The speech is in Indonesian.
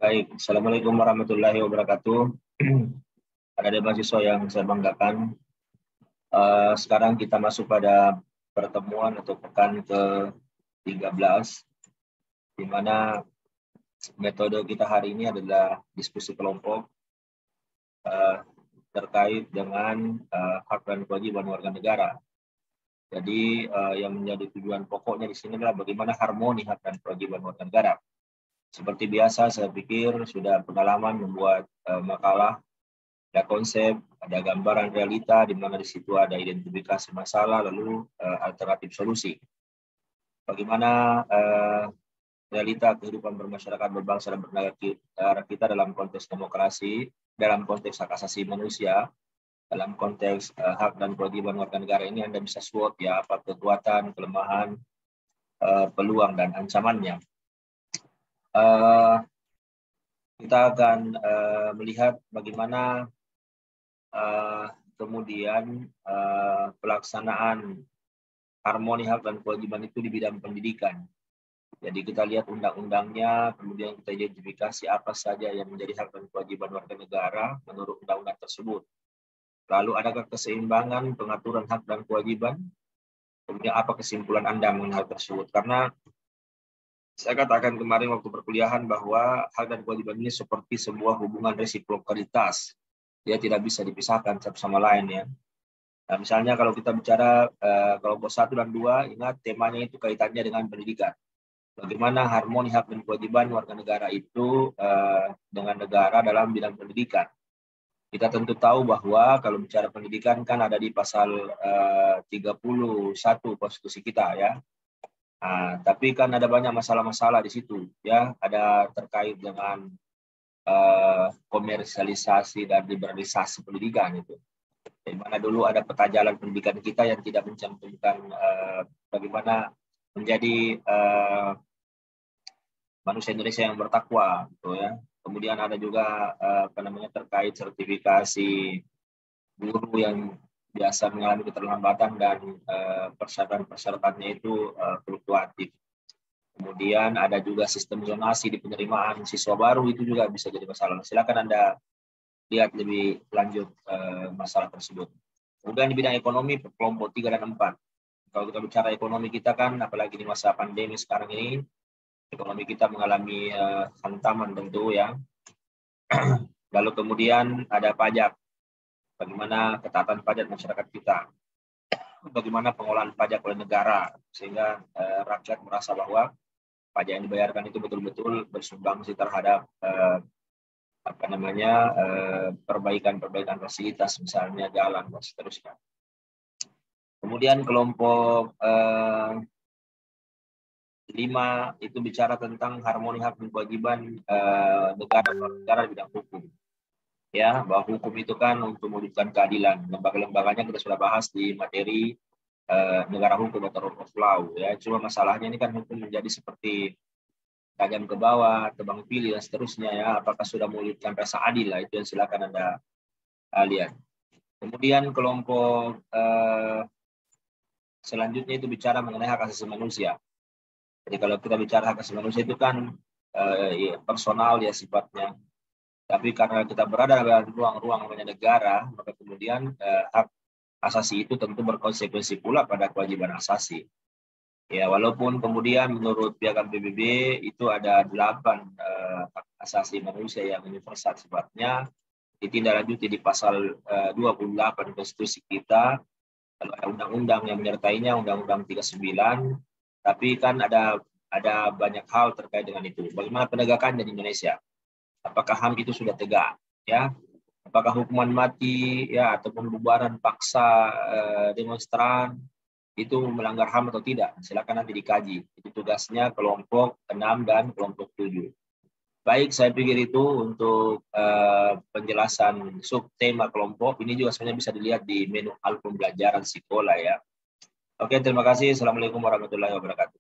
Baik, Assalamualaikum warahmatullahi wabarakatuh. Ada mahasiswa yang saya banggakan. Sekarang kita masuk pada pertemuan atau pekan ke-13, di mana metode kita hari ini adalah diskusi kelompok terkait dengan hak dan kewajiban warga negara. Jadi yang menjadi tujuan pokoknya di sini adalah bagaimana harmoni hak dan kewajiban warga negara. Seperti biasa, saya pikir sudah pengalaman membuat makalah, ada konsep, ada gambaran realita, di mana di situ ada identifikasi masalah, lalu alternatif solusi. Bagaimana realita kehidupan bermasyarakat, berbangsa dan bernegara kita dalam konteks demokrasi, dalam konteks hak asasi manusia, dalam konteks hak dan kewajiban warga negara ini Anda bisa SWOT ya, apa kekuatan, kelemahan, peluang dan ancamannya. Kita akan melihat bagaimana kemudian pelaksanaan harmoni hak dan kewajiban itu di bidang pendidikan. Jadi kita lihat undang-undangnya, kemudian kita identifikasi apa saja yang menjadi hak dan kewajiban warga negara menurut undang-undang tersebut. Lalu adakah keseimbangan pengaturan hak dan kewajiban? Kemudian apa kesimpulan Anda mengenai hal tersebut? Karena saya katakan kemarin waktu perkuliahan bahwa hak dan kewajiban ini seperti sebuah hubungan resiprokalitas. Dia tidak bisa dipisahkan satu sama lain ya. Nah, misalnya kalau kita bicara kelompok 1 dan 2, ingat temanya itu kaitannya dengan pendidikan. Bagaimana harmoni hak dan kewajiban warga negara itu dengan negara dalam bidang pendidikan. Kita tentu tahu bahwa kalau bicara pendidikan kan ada di pasal 31 konstitusi kita ya. Nah, tapi kan ada banyak masalah-masalah di situ ya, ada terkait dengan komersialisasi dan liberalisasi pendidikan itu. Di mana dulu ada peta jalan pendidikan kita yang tidak mencantumkan bagaimana menjadi manusia Indonesia yang bertakwa, gitu ya. Kemudian ada juga terkait sertifikasi guru yang biasa mengalami keterlambatan dan persyaratan-persyaratannya itu fluktuatif. Kemudian ada juga sistem zonasi di penerimaan siswa baru, itu juga bisa jadi masalah. Silakan Anda lihat lebih lanjut masalah tersebut. Kemudian di bidang ekonomi, kelompok 3 dan 4. Kalau kita bicara ekonomi kita kan, apalagi di masa pandemi sekarang ini, ekonomi kita mengalami hantaman tentu ya. Lalu kemudian ada pajak. Bagaimana ketaatan pajak masyarakat kita. Bagaimana pengolahan pajak oleh negara. Sehingga rakyat merasa bahwa pajak yang dibayarkan itu betul-betul bersumbangsi terhadap perbaikan fasilitas, misalnya jalan dan seterusnya. Kemudian kelompok 5 itu bicara tentang harmoni hak dan kewajiban negara di bidang hukum. Ya, bahwa hukum itu kan untuk mewujudkan keadilan. Lembaga-lembaganya kita sudah bahas di materi negara hukum atau rule of law. Ya, cuma masalahnya ini kan hukum menjadi seperti tajam ke bawah, tebang pilih dan seterusnya ya. Apakah sudah mewujudkan rasa adil lah, itu yang silakan Anda lihat. Kemudian kelompok selanjutnya itu bicara mengenai hak asasi manusia. Jadi kalau kita bicara hak asasi manusia itu kan personal ya sifatnya. Tapi karena kita berada dalam ruang-ruang namanya negara, maka kemudian hak asasi itu tentu berkonsekuensi pula pada kewajiban asasi. Ya, walaupun kemudian menurut piagam PBB itu ada 8 hak asasi manusia yang universal sifatnya, ditindaklanjuti di pasal 28 konstitusi kita, lalu ada undang-undang yang menyertainya, Undang-Undang 39, tapi kan ada banyak hal terkait dengan itu. Bagaimana penegakannya di Indonesia? Apakah HAM itu sudah tegak? Ya, apakah hukuman mati ya ataupun pembubaran paksa demonstran itu melanggar HAM atau tidak? Silakan nanti dikaji. Itu tugasnya kelompok 6 dan kelompok 7. Baik, saya pikir itu untuk penjelasan subtema kelompok. Ini juga sebenarnya bisa dilihat di menu hal pembelajaran sekolah ya. Oke, terima kasih. Assalamualaikum warahmatullahi wabarakatuh.